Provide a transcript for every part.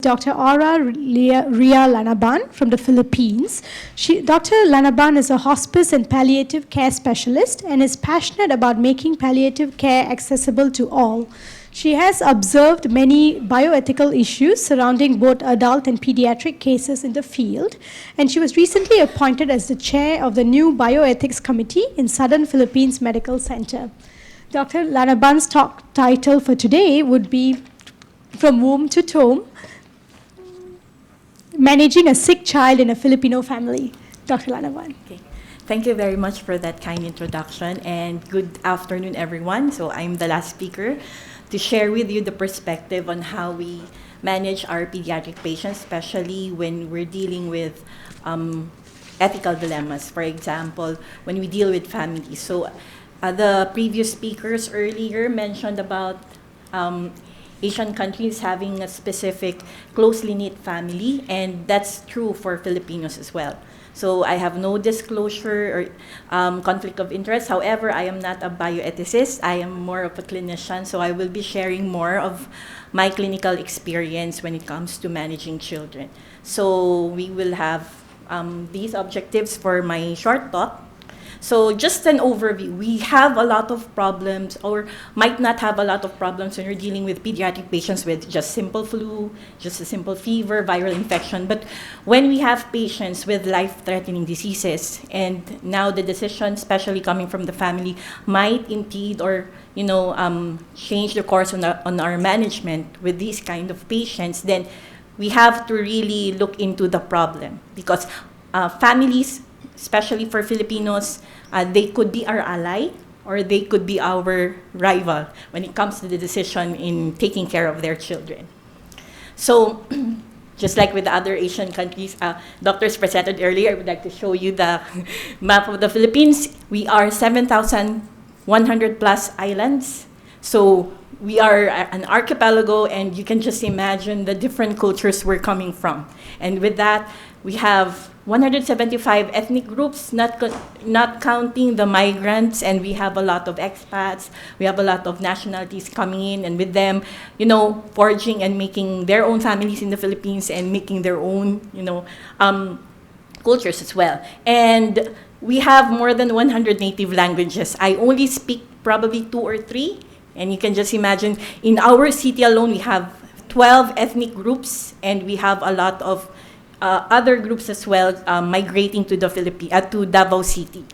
Dr. Aura Rhea Lanaban from the Philippines. Dr. Lanaban is a hospice and palliative care specialist and is passionate about making palliative care accessible to all. She has observed many bioethical issues surrounding both adult and pediatric cases in the field, and she was recently appointed as the chair of the new Bioethics Committee in Southern Philippines Medical Center. Dr. Lanaban's talk title for today would be From Womb to Tomb, Managing a Sick Child in a Filipino Family. Dr. Lanaban. Okay. Thank you very much for that kind introduction, and good afternoon, everyone. So I'm the last speaker to share with you the perspective on how we manage our pediatric patients, especially when we're dealing with ethical dilemmas. For example, when we deal with families. So the previous speakers earlier mentioned about Asian countries having a specific closely knit family, and that's true for Filipinos as well. So I have no disclosure or conflict of interest. However, I am not a bioethicist. I am more of a clinician, so I will be sharing more of my clinical experience when it comes to managing children. So we will have these objectives for my short talk. So just an overview, we have a lot of problems, or might not have a lot of problems when you're dealing with pediatric patients with just simple flu, just a simple fever, viral infection. But when we have patients with life-threatening diseases, and now the decision, especially coming from the family, might impede or change the course on our management with these kind of patients, then we have to really look into the problem, because families, especially for Filipinos, they could be our ally or they could be our rival when it comes to the decision in taking care of their children. So, just like with the other Asian countries, doctors presented earlier, I would like to show you the map of the Philippines. We are 7,100 plus islands. So we are an archipelago, and you can just imagine the different cultures we're coming from. And with that, we have 175 ethnic groups, not counting the migrants, and we have a lot of expats. We have a lot of nationalities coming in, and with them, forging and making their own families in the Philippines and making their own, cultures as well. And we have more than 100 native languages. I only speak probably 2 or 3, and you can just imagine, in our city alone, we have 12 ethnic groups, and we have a lot of other groups as well migrating to the to Davao City.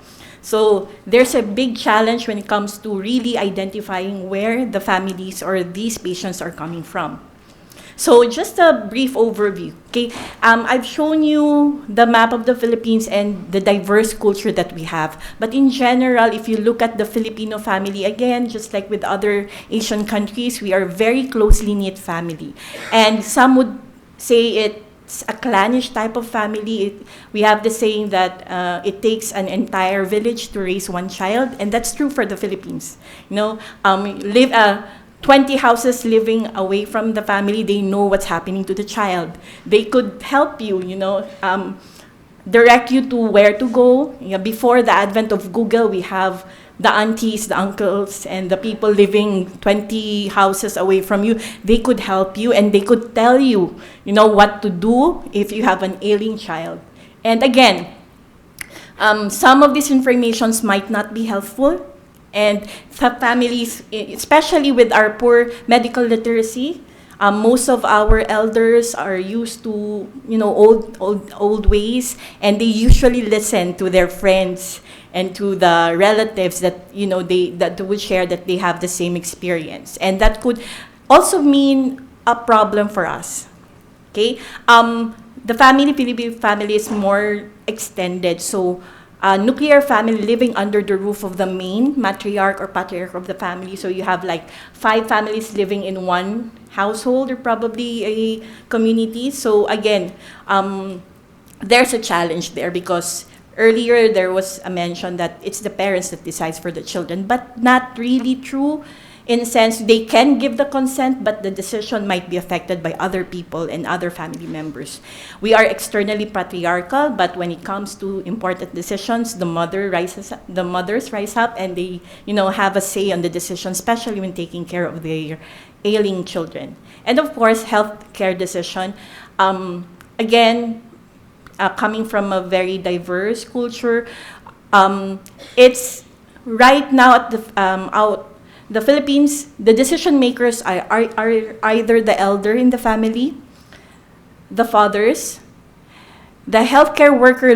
So there's a big challenge when it comes to really identifying where the families or these patients are coming from. So just a brief overview. Okay, I've shown you the map of the Philippines and the diverse culture that we have. But in general, if you look at the Filipino family, again, just like with other Asian countries, we are a very closely knit family. And some would say it's a clannish type of family. We have the saying that it takes an entire village to raise one child, and that's true for the Philippines. 20 houses living away from the family, they know what's happening to the child. They could help you, direct you to where to go. Before the advent of Google, we have the aunties, the uncles, and the people living 20 houses away from you. They could help you, and they could tell you, what to do if you have an ailing child. And again, some of these informations might not be helpful, and families, especially with our poor medical literacy, most of our elders are used to, old ways, and they usually listen to their friends and to the relatives that, that would share that they have the same experience. And that could also mean a problem for us. Okay? The Filipino family is more extended. So nuclear family living under the roof of the main matriarch or patriarch of the family. So you have like 5 families living in one household or probably a community. So again, there's a challenge there, because earlier there was a mention that it's the parents that decides for the children, but not really true. In a sense, they can give the consent, but the decision might be affected by other people and other family members. We are externally patriarchal, but when it comes to important decisions, the mothers rise up and they, have a say on the decision, especially when taking care of their ailing children. And of course, healthcare decision. Again, coming from a very diverse culture, it's right now at the Philippines, the decision makers are either the elder in the family, the fathers, the healthcare worker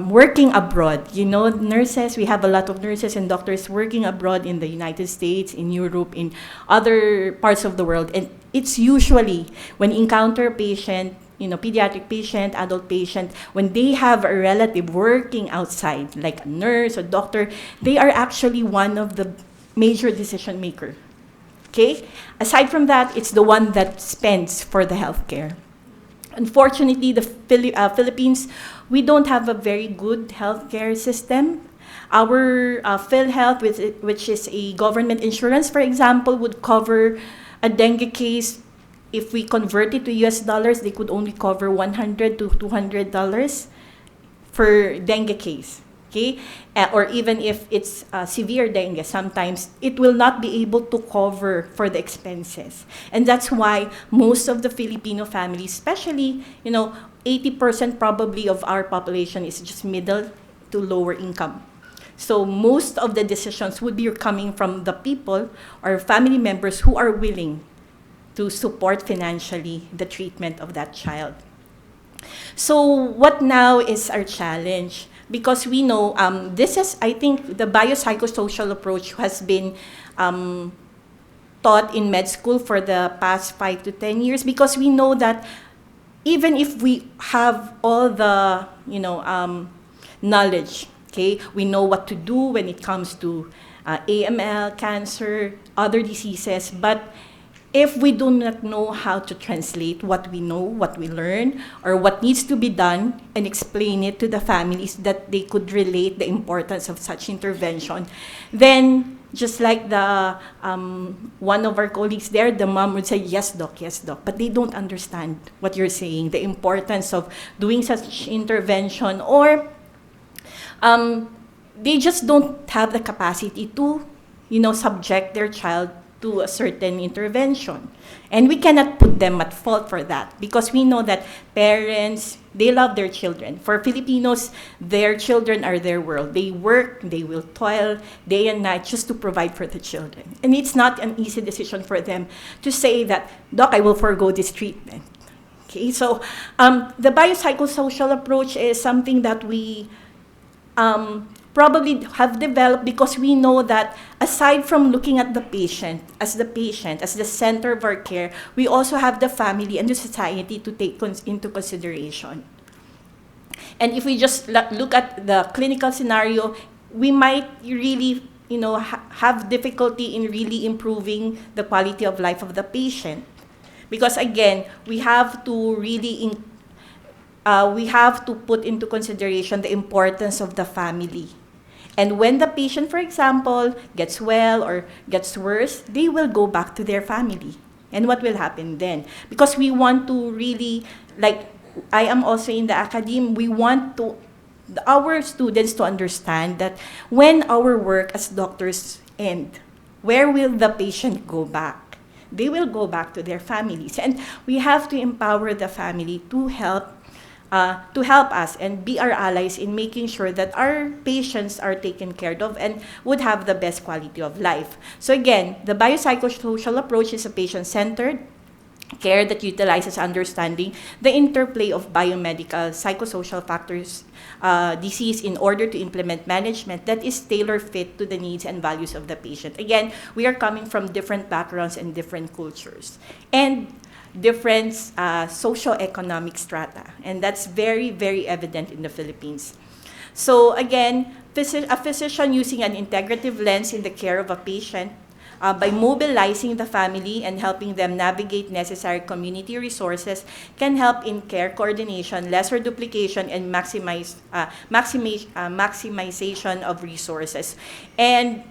working abroad. Nurses, we have a lot of nurses and doctors working abroad in the United States, in Europe, in other parts of the world. And it's usually when encounter a patient, pediatric patient, adult patient, when they have a relative working outside, like a nurse or doctor, they are actually one of the major decision maker. Okay? Aside from that, it's the one that spends for the healthcare. Unfortunately, the Philippines, we don't have a very good healthcare system. Our PhilHealth, which is a government insurance, for example, would cover a dengue case. If we convert it to US dollars, they could only cover $100 to $200 for dengue case. Okay? Or even if it's severe dengue, sometimes it will not be able to cover for the expenses. And that's why most of the Filipino families, especially, 80% probably of our population is just middle to lower income. So most of the decisions would be coming from the people or family members who are willing to support financially the treatment of that child. So what now is our challenge? Because we know this is, I think, the biopsychosocial approach has been taught in med school for the past 5 to 10 years, because we know that even if we have all the, knowledge, okay, we know what to do when it comes to AML, cancer, other diseases, but if we do not know how to translate what we know, what we learn, or what needs to be done, and explain it to the families that they could relate the importance of such intervention, then just like the one of our colleagues there, the mom would say, yes, doc, but they don't understand what you're saying, the importance of doing such intervention, or they just don't have the capacity to, subject their child to a certain intervention. And we cannot put them at fault for that, because we know that parents, they love their children. For Filipinos, their children are their world. They work, they will toil day and night just to provide for the children. And it's not an easy decision for them to say that, doc, I will forego this treatment. Okay, so the biopsychosocial approach is something that we probably have developed because we know that aside from looking at the patient, as the center of our care, we also have the family and the society to take into consideration. And if we just look at the clinical scenario, we might really, have difficulty in really improving the quality of life of the patient. Because again, we have to really we have to put into consideration the importance of the family. And when the patient, for example, gets well or gets worse, they will go back to their family. And what will happen then? Because we want to really, like I am also in the academe, we want our students to understand that when our work as doctors end, where will the patient go back? They will go back to their families. And we have to empower the family to help us and be our allies in making sure that our patients are taken care of and would have the best quality of life. So again, the biopsychosocial approach is a patient-centered care that utilizes understanding the interplay of biomedical, psychosocial factors, disease in order to implement management that is tailor-fit to the needs and values of the patient. Again, we are coming from different backgrounds and different cultures. And different socioeconomic strata. And that's very, very evident in the Philippines. So again, a physician using an integrative lens in the care of a patient by mobilizing the family and helping them navigate necessary community resources can help in care coordination, lesser duplication, and maximization of resources. And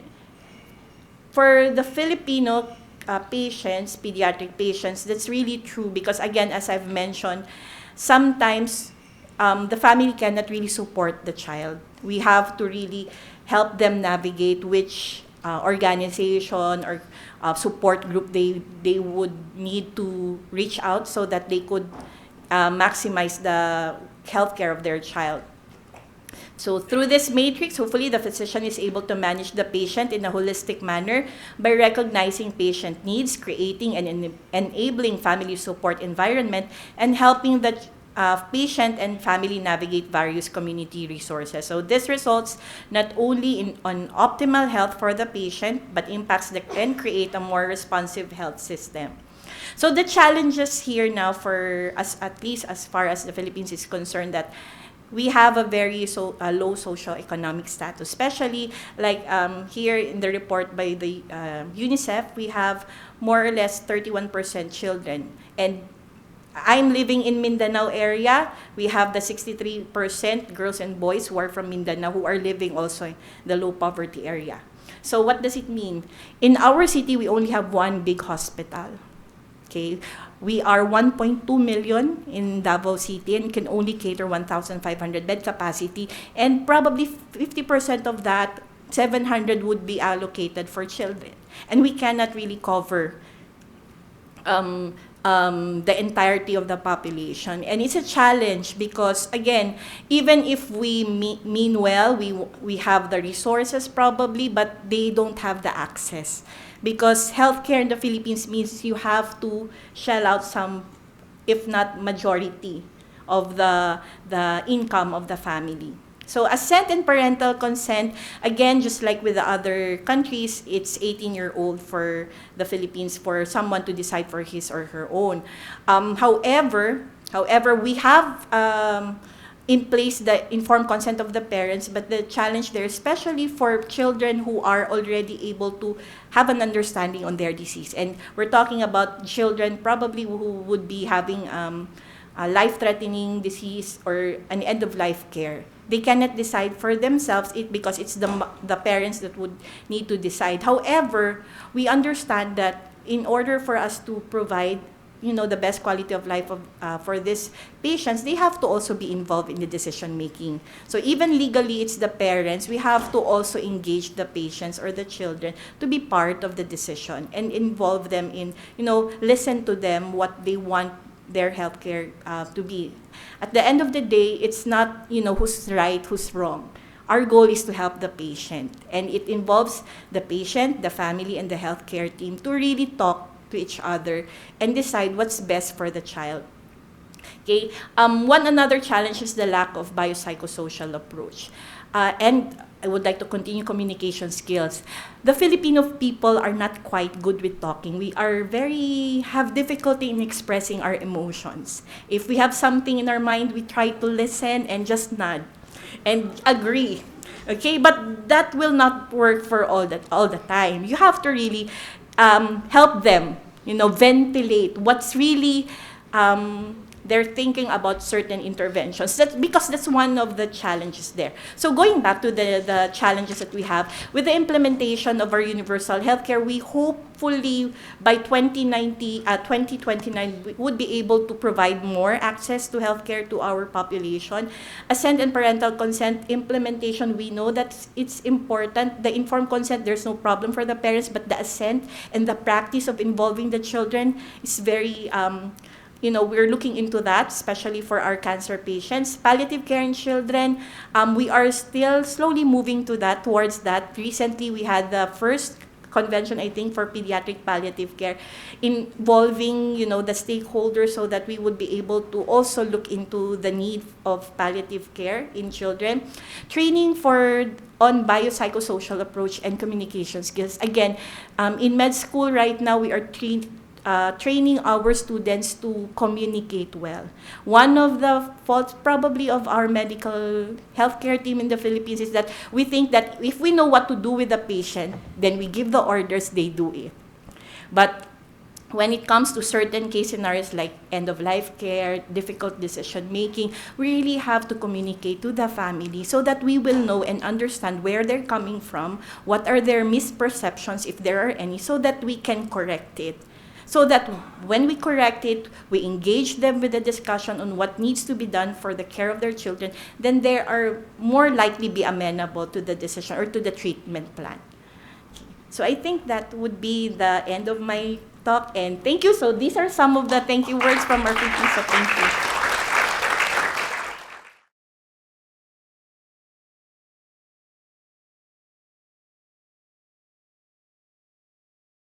for the Filipino patients, pediatric patients, that's really true because, again, as I've mentioned, sometimes the family cannot really support the child. We have to really help them navigate which organization or support group they would need to reach out so that they could maximize the healthcare of their child. So through this matrix, hopefully the physician is able to manage the patient in a holistic manner by recognizing patient needs, creating an enabling family support environment, and helping the patient and family navigate various community resources. So this results not only on optimal health for the patient, but impacts and create a more responsive health system. So the challenges here now for us, at least as far as the Philippines is concerned, that we have a very low socioeconomic status, especially like here in the report by the UNICEF, we have more or less 31% children. And I'm living in Mindanao area. We have the 63% girls and boys who are from Mindanao who are living also in the low poverty area. So what does it mean? In our city, we only have one big hospital. Okay, we are 1.2 million in Davao City and can only cater 1,500 bed capacity, and probably 50% of that, 700 would be allocated for children, and we cannot really cover the entirety of the population. And it's a challenge because, again, even if we mean well, we have the resources probably, but they don't have the access. Because healthcare in the Philippines means you have to shell out some, if not majority, of the income of the family. So assent and parental consent, again, just like with the other countries, it's 18-year-old for the Philippines for someone to decide for his or her own. However, we have in place the informed consent of the parents, but the challenge there, especially for children who are already able to have an understanding on their disease. And we're talking about children probably who would be having a life-threatening disease or an end-of-life care. They cannot decide for themselves because it's the parents that would need to decide. However, we understand that in order for us to provide the best quality of life for these patients, they have to also be involved in the decision making. So even legally, it's the parents. We have to also engage the patients or the children to be part of the decision and involve them in, listen to them what they want their healthcare to be. At the end of the day, it's not, who's right, who's wrong. Our goal is to help the patient, and it involves the patient, the family, and the healthcare team to really talk to each other and decide what's best for the child. Okay. One another challenge is the lack of biopsychosocial approach. And I would like to continue communication skills. The Filipino people are not quite good with talking. We are have difficulty in expressing our emotions. If we have something in our mind, we try to listen and just nod and agree. Okay, but that will not work for all the time. You have to really help them, ventilate what's really they're thinking about certain interventions. Because that's one of the challenges there. So going back to the challenges that we have with the implementation of our universal healthcare, we hopefully by 2029 we would be able to provide more access to healthcare to our population. Assent and parental consent implementation, we know that it's important. The informed consent, there's no problem for the parents, but the assent and the practice of involving the children is very we're looking into that, especially for our cancer patients. Palliative care in children, we are still slowly moving towards that. Recently, we had the first convention, I think, for pediatric palliative care involving, the stakeholders so that we would be able to also look into the need of palliative care in children. Training on biopsychosocial approach and communication skills. Again, in med school right now, we are training our students to communicate well. One of the faults probably of our medical healthcare team in the Philippines is that we think that if we know what to do with the patient, then we give the orders, they do it. But when it comes to certain case scenarios like end-of-life care, difficult decision-making, we really have to communicate to the family so that we will know and understand where they're coming from, what are their misperceptions, if there are any, so that we can correct it. So that when we correct it, we engage them with a discussion on what needs to be done for the care of their children, then they are more likely be amenable to the decision or to the treatment plan. So I think that would be the end of my talk, and thank you. So these are some of the thank you words from our people, so thank you.